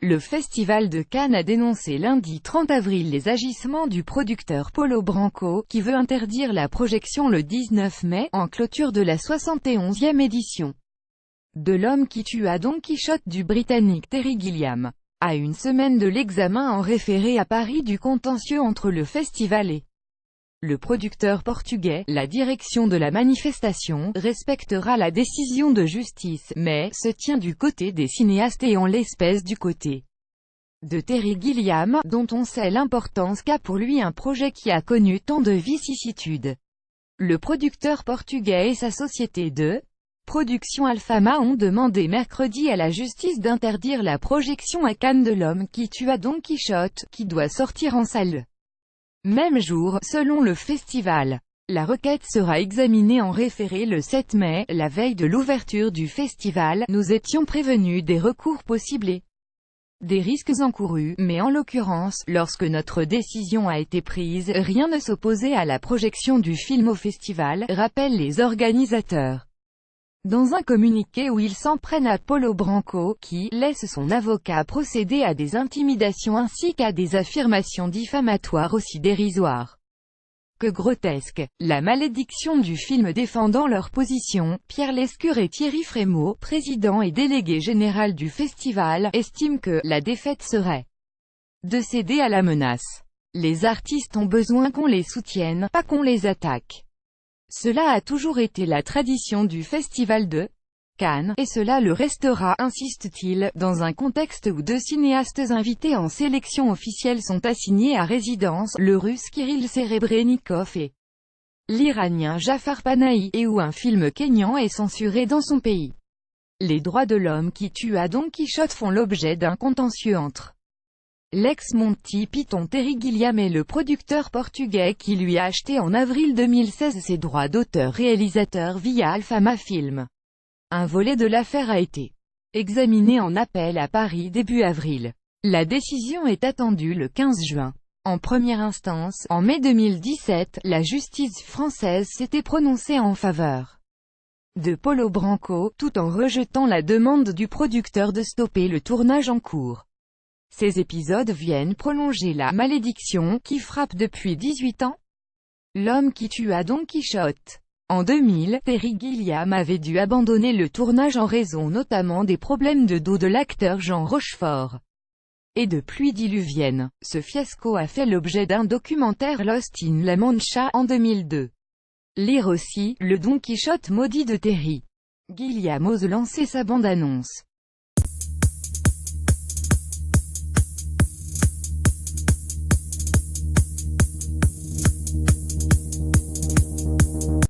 Le Festival de Cannes a dénoncé lundi 30 avril les agissements du producteur Polo Branco, qui veut interdire la projection le 19 mai, en clôture de la 71e édition de L'homme qui tua Don Quichotte du Britannique Terry Gilliam. À une semaine de l'examen en référé à Paris du contentieux entre le festival et le producteur portugais, la direction de la manifestation respectera la décision de justice, mais se tient du côté des cinéastes et en l'espèce du côté de Terry Gilliam, dont on sait l'importance qu'a pour lui un projet qui a connu tant de vicissitudes. Le producteur portugais et sa société de production Alfama ont demandé mercredi à la justice d'interdire la projection à Cannes de L'homme qui tua Don Quichotte, qui doit sortir en salle même jour, selon le festival. La requête sera examinée en référé le 7 mai, la veille de l'ouverture du festival. Nous étions prévenus des recours possibles et des risques encourus, mais en l'occurrence, lorsque notre décision a été prise, rien ne s'opposait à la projection du film au festival, rappellent les organisateurs. Dans un communiqué où ils s'en prennent à Polo Branco, qui laisse son avocat procéder à des intimidations ainsi qu'à des affirmations diffamatoires aussi dérisoires que grotesques. La malédiction du film. Défendant leur position, Pierre Lescure et Thierry Frémaux, président et délégué général du festival, estiment que la défaite serait de céder à la menace. Les artistes ont besoin qu'on les soutienne, pas qu'on les attaque. Cela a toujours été la tradition du Festival de Cannes, et cela le restera, insiste-t-il, dans un contexte où 2 cinéastes invités en sélection officielle sont assignés à résidence, le russe Kirill Serebrennikov et l'Iranien Jafar Panahi, et où un film kényan est censuré dans son pays. Les droits de l'homme qui tua Don Quichotte font l'objet d'un contentieux entre l'ex-Monty Python Terry Gilliam et le producteur portugais qui lui a acheté en avril 2016 ses droits d'auteur-réalisateur via Alfama Film. Un volet de l'affaire a été examiné en appel à Paris début avril. La décision est attendue le 15 juin. En première instance, en mai 2017, la justice française s'était prononcée en faveur de Polo Branco, tout en rejetant la demande du producteur de stopper le tournage en cours. Ces épisodes viennent prolonger la malédiction qui frappe depuis 18 ans. L'homme qui tua Don Quichotte. En 2000, Terry Gilliam avait dû abandonner le tournage en raison notamment des problèmes de dos de l'acteur Jean Rochefort et de pluies diluviennes. Ce fiasco a fait l'objet d'un documentaire Lost in La Mancha en 2002. Lire aussi, le Don Quichotte maudit de Terry Gilliam ose lancer sa bande-annonce.